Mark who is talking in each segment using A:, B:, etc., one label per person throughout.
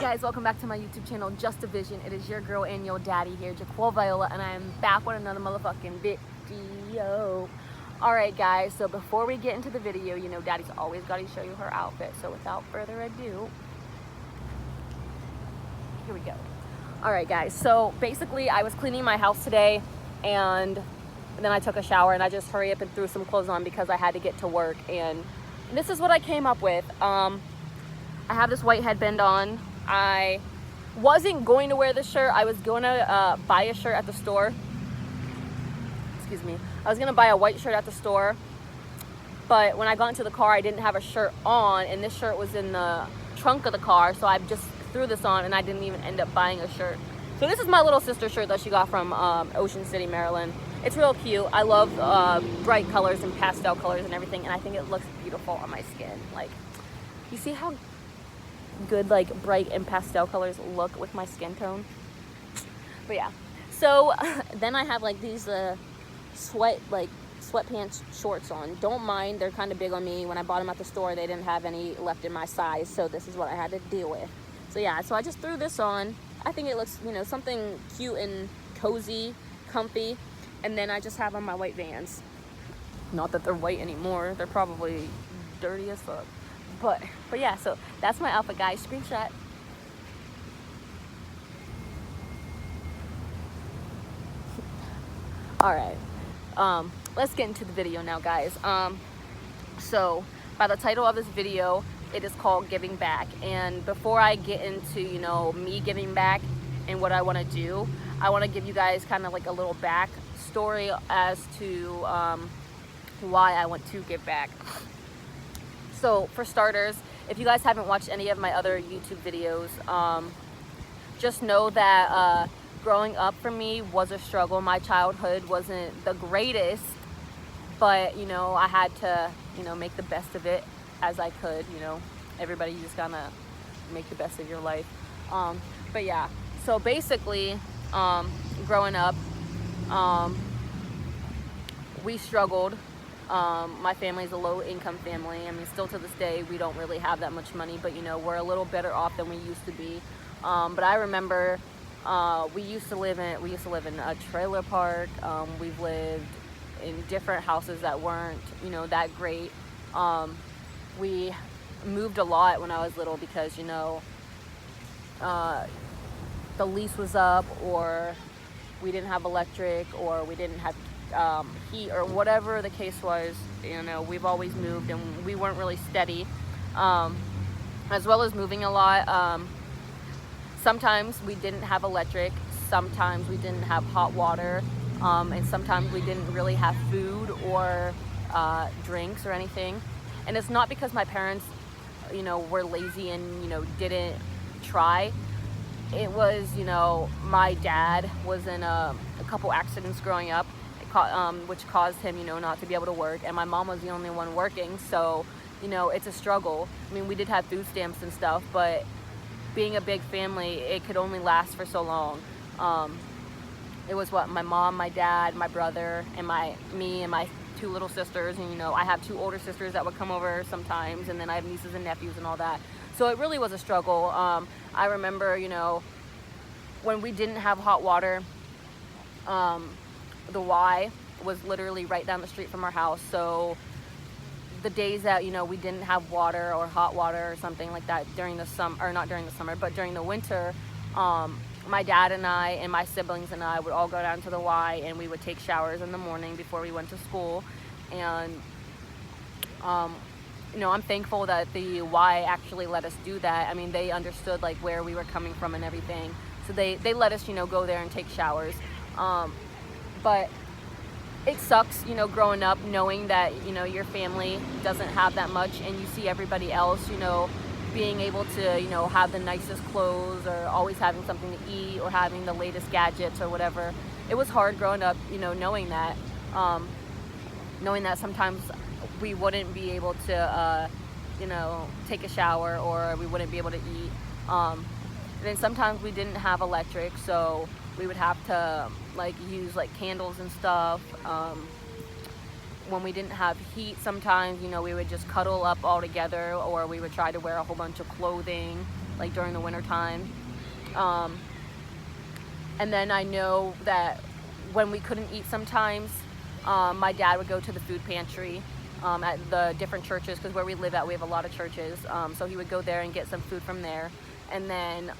A: guys, welcome back to my YouTube channel, Just a Vision. It is your girl and your daddy here, Jaquel Viola, and I am back with another motherfucking video. Alright guys, so before we get into the video, you know daddy's always got to show you her outfit, so without further ado, here we go. Alright guys, so basically I was cleaning my house today, and then I took a shower, and I just hurry up and threw some clothes on because I had to get to work, and this is what I came up with. I have this white headband on. I wasn't going to wear this shirt. I was going to buy a shirt at the store. Excuse me. I was going to buy a white shirt at the store, but when I got into the car, I didn't have a shirt on, and this shirt was in the trunk of the car, so I just threw this on, and I didn't even end up buying a shirt. So this is my little sister shirt that she got from Ocean City, Maryland. It's real cute. I love bright colors and pastel colors and everything, and I think it looks beautiful on my skin. Like, you see how good like bright and pastel colors look with my skin tone? But yeah, so then I have like these sweatpants shorts on. Don't mind, they're kind of big on me. When I bought them at the store, they didn't have any left in my size, so this is what I had to deal with. So yeah, so I just threw this on. I think it looks, you know, something cute and cozy, comfy. And then I just have on my white Vans. Not that they're white anymore, they're probably dirty as fuck. But yeah, so that's my outfit, guys. Screenshot. All right, let's get into the video now, guys. So by the title of this video, it is called Giving Back. And before I get into, you know, me giving back and what I want to do, I want to give you guys kind of like a little back story as to why I want to give back. So for starters, if you guys haven't watched any of my other YouTube videos, just know that growing up for me was a struggle. My childhood wasn't the greatest, but you know, I had to, you know, make the best of it as I could. You know, everybody, you just gotta make the best of your life. But yeah, so basically, growing up, we struggled. My family's a low-income family. I mean, still to this day, we don't really have that much money, but you know, we're a little better off than we used to be. But I remember we used to live in a trailer park. We've lived in different houses that weren't, you know, that great. We moved a lot when I was little because, you know, the lease was up, or we didn't have electric, or we didn't have heat, or whatever the case was. You know, we've always moved, and we weren't really steady, as well as moving a lot. Sometimes we didn't have electric, sometimes we didn't have hot water, and sometimes we didn't really have food or drinks or anything. And it's not because my parents, you know, were lazy and, you know, didn't try. It was, you know, my dad was in a couple accidents growing up, which caused him, you know, not to be able to work, and my mom was the only one working, so, you know, it's a struggle. I mean, we did have food stamps and stuff, but being a big family, it could only last for so long. It was what, my mom, my dad, my brother, and me and my two little sisters, and you know, I have two older sisters that would come over sometimes, and then I have nieces and nephews and all that. So it really was a struggle. I remember, you know, when we didn't have hot water, the Y was literally right down the street from our house. So the days that, you know, we didn't have water or hot water or something like that during the summer, or not during the summer, but during the winter, my dad and I and my siblings and I would all go down to the Y, and we would take showers in the morning before we went to school. And you know, I'm thankful that the Y actually let us do that. I mean, they understood like where we were coming from and everything, so they let us, you know, go there and take showers. But it sucks, you know, growing up knowing that, you know, your family doesn't have that much, and you see everybody else, you know, being able to, you know, have the nicest clothes, or always having something to eat, or having the latest gadgets or whatever. It was hard growing up, you know, knowing that sometimes we wouldn't be able to, you know, take a shower, or we wouldn't be able to eat. And then sometimes we didn't have electric, so we would have to like use like candles and stuff. when we didn't have heat, sometimes, you know, we would just cuddle up all together, or we would try to wear a whole bunch of clothing, like during the winter time. And then I know that when we couldn't eat sometimes, my dad would go to the food pantry at the different churches, because where we live at, we have a lot of churches. So he would go there and get some food from there. And then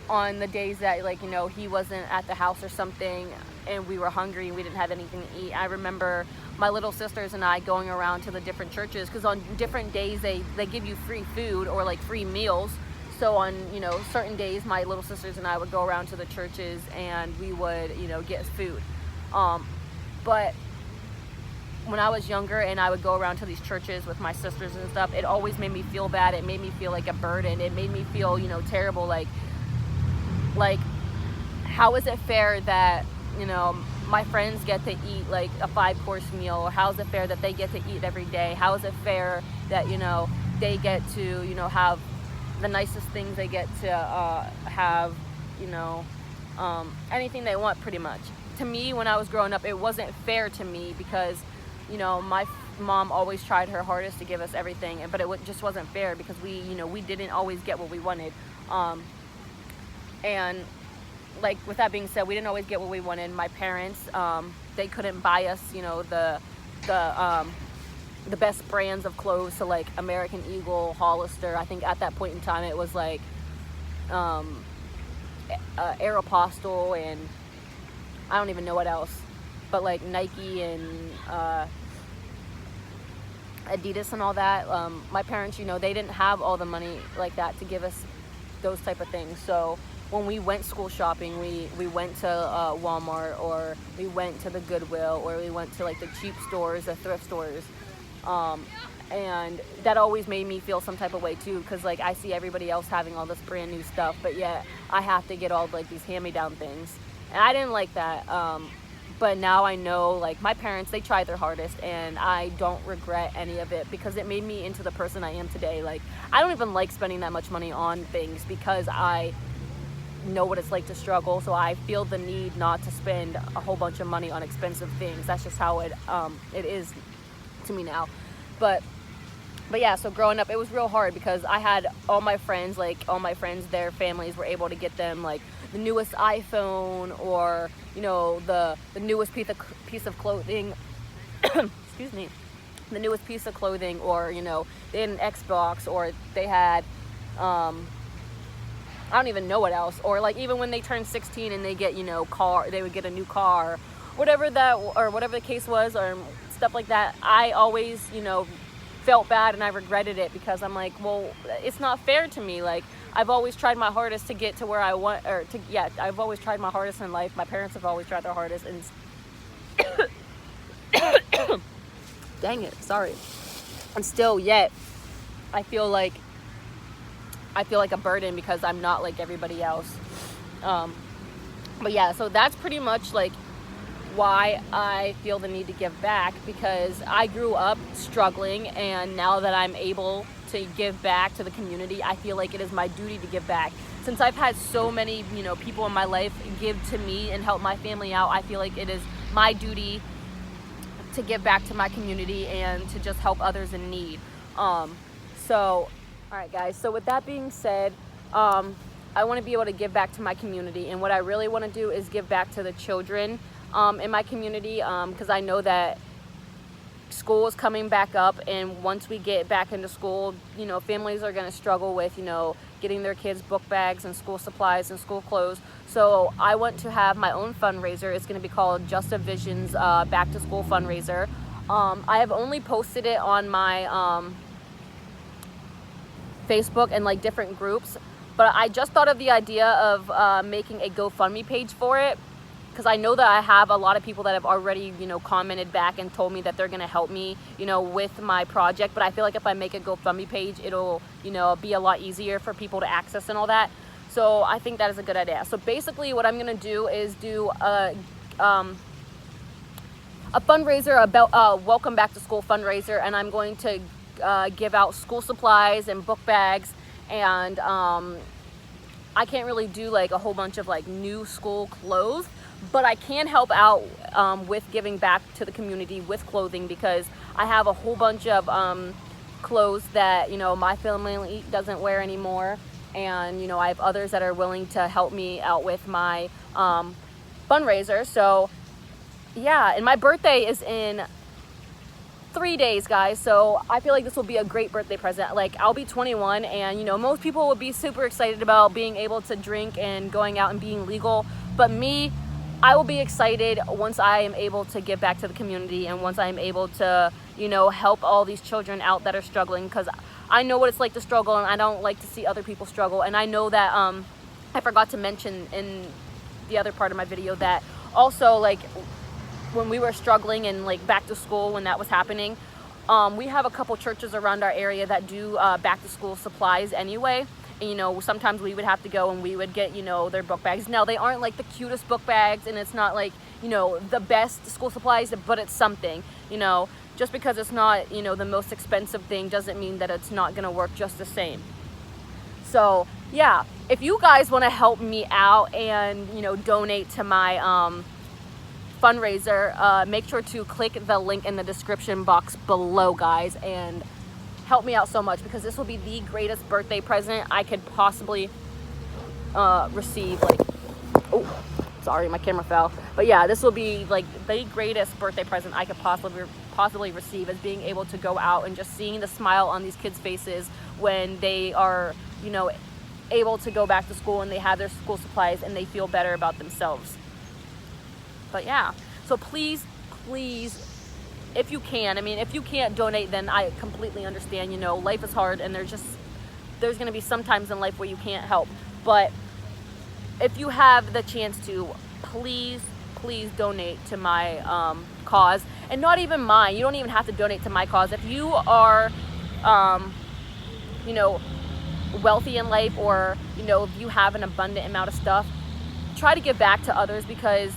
A: on the days that, like, you know, he wasn't at the house or something and we were hungry and we didn't have anything to eat, I remember my little sisters and I going around to the different churches, because on different days they give you free food or like free meals. So on, you know, certain days, my little sisters and I would go around to the churches and we would, you know, get food. But when I was younger and I would go around to these churches with my sisters and stuff, it always made me feel bad. It made me feel like a burden. It made me feel, you know, terrible. Like how is it fair that, you know, my friends get to eat like a 5-course meal? Or how is it fair that they get to eat every day? How is it fair that, you know, they get to, you know, have the nicest things, they get to have, you know, anything they want, pretty much. To me, when I was growing up, it wasn't fair to me, because, you know, my mom always tried her hardest to give us everything, but it just wasn't fair, because we, you know, we didn't always get what we wanted. And like, with that being said, we didn't always get what we wanted. My parents, they couldn't buy us, you know, the best brands of clothes, so like American Eagle, Hollister. I think at that point in time it was like Aeropostale, and I don't even know what else, but like Nike and Adidas and all that. My parents, you know, they didn't have all the money like that to give us those type of things. So when we went school shopping, we went to Walmart, or we went to the Goodwill, or we went to like the cheap stores, the thrift stores. And that always made me feel some type of way too, because like I see everybody else having all this brand new stuff, but yet I have to get all like these hand-me-down things, and I didn't like that. But now I know, like, my parents, they tried their hardest, and I don't regret any of it, because it made me into the person I am today. Like, I don't even like spending that much money on things, because I know what it's like to struggle. So I feel the need not to spend a whole bunch of money on expensive things. That's just how it is to me now. But yeah, so growing up, it was real hard, because I had all my friends, their families were able to get them like the newest iPhone, or, you know, the newest piece of clothing excuse me, the newest piece of clothing, or, you know, they had an Xbox, or they had I don't even know what else, or like even when they turned 16 and they get, you know, they would get a new car, whatever the case was, or stuff like that. I always, you know, felt bad, and I regretted it, because I'm like, well, it's not fair to me. Like, I've always tried my hardest to get to where I want, I've always tried my hardest in life. My parents have always tried their hardest, and dang it, sorry. And still, yet, I feel like a burden, because I'm not like everybody else. But yeah, so that's pretty much like why I feel the need to give back, because I grew up struggling, and now that I'm able to give back to the community, I feel like it is my duty to give back. Since I've had so many, you know, people in my life give to me and help my family out, I feel like it is my duty to give back to my community and to just help others in need. So all right, guys, so with that being said, I want to be able to give back to my community, and what I really want to do is give back to the children in my community, because I know that school is coming back up, and once we get back into school, you know, families are going to struggle with, you know, getting their kids book bags and school supplies and school clothes. So I want to have my own fundraiser. It's going to be called Just a Visions Back to School Fundraiser. I have only posted it on my Facebook and like different groups, but I just thought of the idea of making a GoFundMe page for it, because I know that I have a lot of people that have already, you know, commented back and told me that they're going to help me, you know, with my project. But I feel like if I make a GoFundMe page, it'll, you know, be a lot easier for people to access and all that. So I think that is a good idea. So basically what I'm going to do is do a fundraiser, about welcome back to school fundraiser, and I'm going to give out school supplies and book bags, and I can't really do like a whole bunch of like new school clothes, but I can help out with giving back to the community with clothing, because I have a whole bunch of clothes that, you know, my family doesn't wear anymore, and, you know, I have others that are willing to help me out with my fundraiser. So yeah, and my birthday is in 3 days, guys, so I feel like this will be a great birthday present. Like, I'll be 21, and, you know, most people would be super excited about being able to drink and going out and being legal, but me, I will be excited once I am able to give back to the community, and once I am able to, you know, help all these children out that are struggling, because I know what it's like to struggle, and I don't like to see other people struggle. And I know that I forgot to mention in the other part of my video that also, like, when we were struggling and like back to school, when that was happening, we have a couple churches around our area that do back to school supplies anyway. And, you know, sometimes we would have to go and we would get, you know, their book bags. Now, they aren't like the cutest book bags, and it's not like, you know, the best school supplies, but it's something. You know, just because it's not, you know, the most expensive thing doesn't mean that it's not gonna work just the same. So yeah, if you guys want to help me out and, you know, donate to my fundraiser, make sure to click the link in the description box below, guys, and help me out so much, because this will be the greatest birthday present I could possibly receive. Like, oh, sorry, my camera fell. But yeah, this will be like the greatest birthday present I could possibly receive, is being able to go out and just seeing the smile on these kids' faces when they are, you know, able to go back to school and they have their school supplies and they feel better about themselves. But yeah, so please, if you can, I mean, if you can't donate, then I completely understand. You know, life is hard, and there's going to be some times in life where you can't help. But if you have the chance to, please donate to my cause. And not even mine. You don't even have to donate to my cause. If you are, you know, wealthy in life, or, you know, if you have an abundant amount of stuff, try to give back to others, because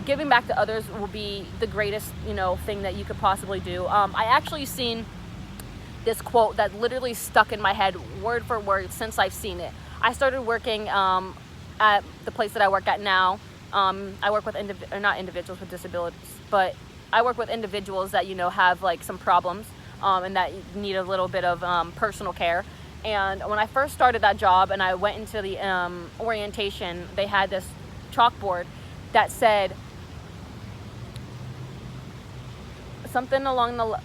A: giving back to others will be the greatest, you know, thing that you could possibly do. I actually seen this quote that literally stuck in my head word for word since I've seen it. I started working at the place that I work at now. I work with not individuals with disabilities, but I work with individuals that, you know, have like some problems and that need a little bit of personal care. And when I first started that job and I went into the orientation, they had this chalkboard that said something along the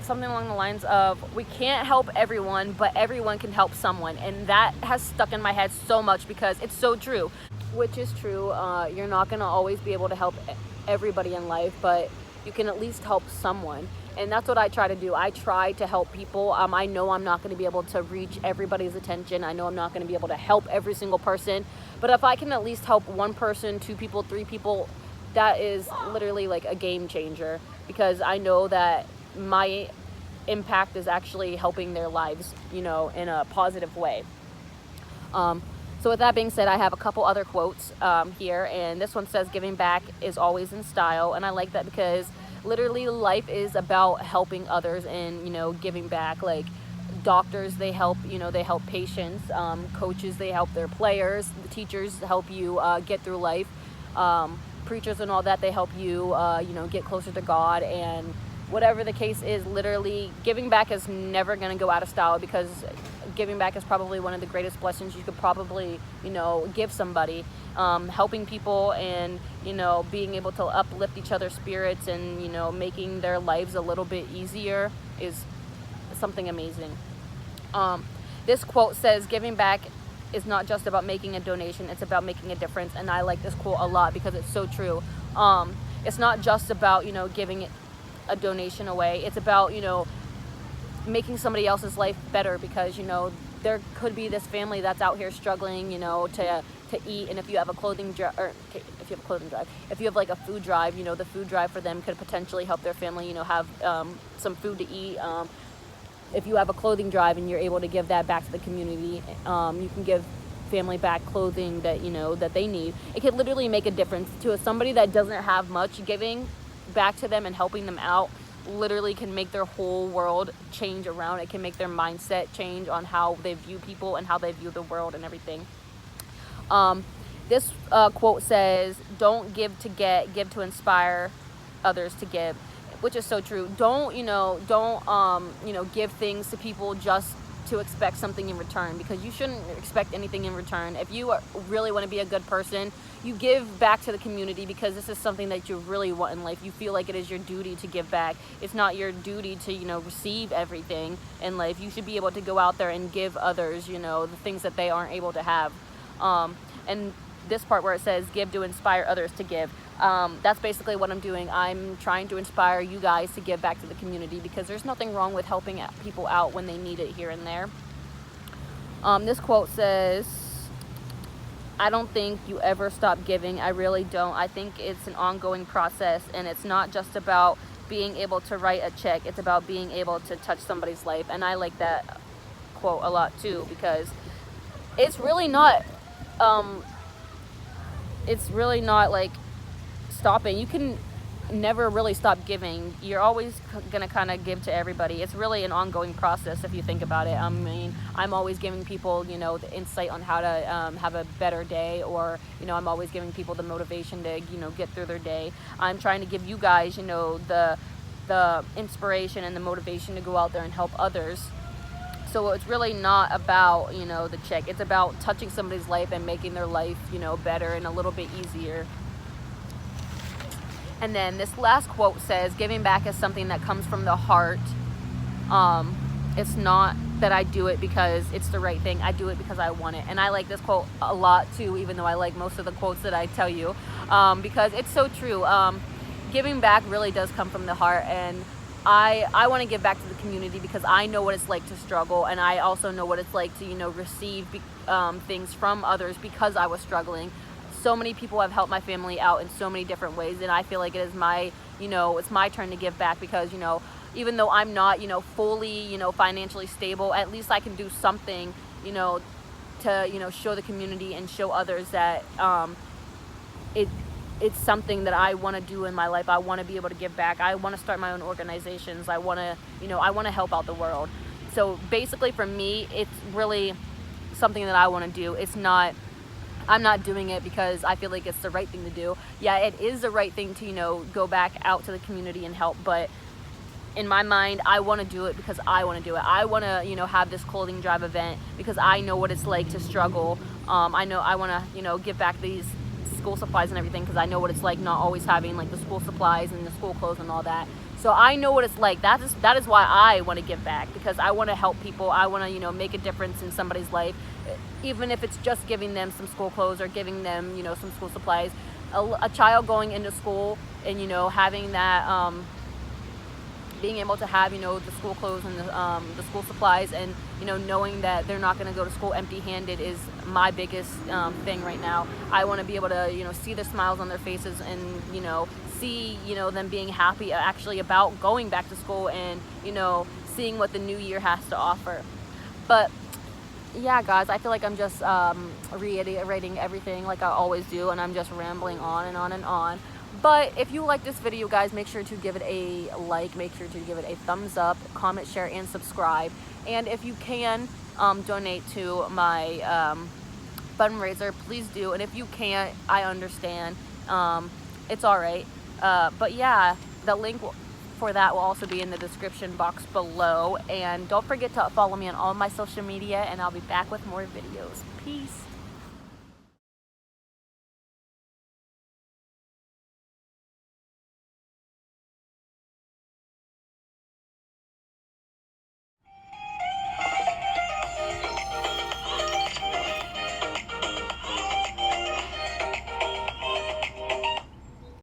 A: lines of, we can't help everyone, but everyone can help someone. And that has stuck in my head so much, because it's so true. Which is true. You're not going to always be able to help everybody in life, but you can at least help someone. And that's what I try to do. I try to help people. I know I'm not going to be able to reach everybody's attention. I know I'm not going to be able to help every single person. But if I can at least help one person, 2 people, 3 people, that is literally like a game changer, because I know that my impact is actually helping their lives, you know, in a positive way. So with that being said, I have a couple other quotes here, and this one says, giving back is always in style. And I like that, because literally life is about helping others and, you know, giving back. Like, doctors, they help, you know, they help patients. Coaches, they help their players. The teachers help you get through life. Preachers and all that, they help you, you know, get closer to God. And whatever the case is, literally giving back is never going to go out of style, because giving back is probably one of the greatest blessings you could probably, you know, give somebody. Helping people and, you know, being able to uplift each other's spirits and, you know, making their lives a little bit easier is something amazing. This quote says, giving back is not just about making a donation, it's about making a difference. And I like this quote a lot, because it's so true. It's not just about, you know, giving a donation away. It's about, you know, making somebody else's life better, because, you know, there could be this family that's out here struggling, you know, to eat. And if you have a clothing drive, or if you have like a food drive, you know, the food drive for them could potentially help their family, you know, have some food to eat. If you have a clothing drive and you're able to give that back to the community, you can give family back clothing that, you know, that they need. It could literally make a difference to somebody that doesn't have much. Giving back to them and helping them out literally can make their whole world change around. It can make their mindset change on how they view people and how they view the world and everything. This quote says, don't give to get, give to inspire others to give, which is so true. Don't give things to people just to expect something in return, because you shouldn't expect anything in return. If you really want to be a good person, you give back to the community, because this is something that you really want in life. You feel like it is your duty to give back. It's not your duty to receive everything in life. You should be able to go out there and give others the things that they aren't able to have. And this part where it says give to inspire others to give, that's basically what I'm doing. I'm trying to inspire you guys to give back to the community, because there's nothing wrong with helping people out when they need it here and there. This quote says, I don't think you ever stop giving. I really don't. I think it's an ongoing process, and it's not just about being able to write a check. It's about being able to touch somebody's life. And I like that quote a lot too, because it's really not like stopping. You can never really stop giving. You're always gonna kind of give to everybody. It's really an ongoing process if you think about it. I mean, I'm always giving people the insight on how to have a better day, or I'm always giving people the motivation to get through their day. I'm trying to give you guys the inspiration and the motivation to go out there and help others. So it's really not about the check. It's about touching somebody's life and making their life better and a little bit easier. And then this last quote says, giving back is something that comes from the heart. It's not that I do it because it's the right thing. I do it because I want it. And I like this quote a lot too, even though I like most of the quotes that I tell you, because it's so true. Giving back really does come from the heart, and I want to give back to the community because I know what it's like to struggle, and I also know what it's like to receive things from others because I was struggling. So many people have helped my family out in so many different ways, and I feel like it is my it's my turn to give back, because even though I'm not fully financially stable, at least I can do something to show the community and show others that it's something that I want to do in my life. I want to be able to give back. I want to start my own organizations. I want to help out the world. So basically for me, it's really something that I want to do. I'm not doing it because I feel like it's the right thing to do. Yeah, it is the right thing to go back out to the community and help, but in my mind, I want to do it because I want to do it. I want to have this clothing drive event because I know what it's like to struggle. I know I want to give back these school supplies and everything, because I know what it's like not always having like the school supplies and the school clothes and all that. So I know what it's like. That is why I want to give back, because I want to help people. I want to make a difference in somebody's life, even if it's just giving them some school clothes or giving them some school supplies. A child going into school and having that being able to have the school clothes and the school supplies, and knowing that they're not going to go to school empty-handed is my biggest thing right now. I want to be able to see the smiles on their faces, and see them being happy actually about going back to school, and seeing what the new year has to offer. But yeah, guys, I feel like I'm just reiterating everything like I always do, and I'm just rambling on and on and on. But if you like this video, guys, make sure to give it a like, make sure to give it a thumbs up, comment, share, and subscribe. And if you can donate to my fundraiser, please do. And if you can't, I understand. It's all right. But yeah, the link for that will also be in the description box below. And don't forget to follow me on all my social media, and I'll be back with more videos. Peace.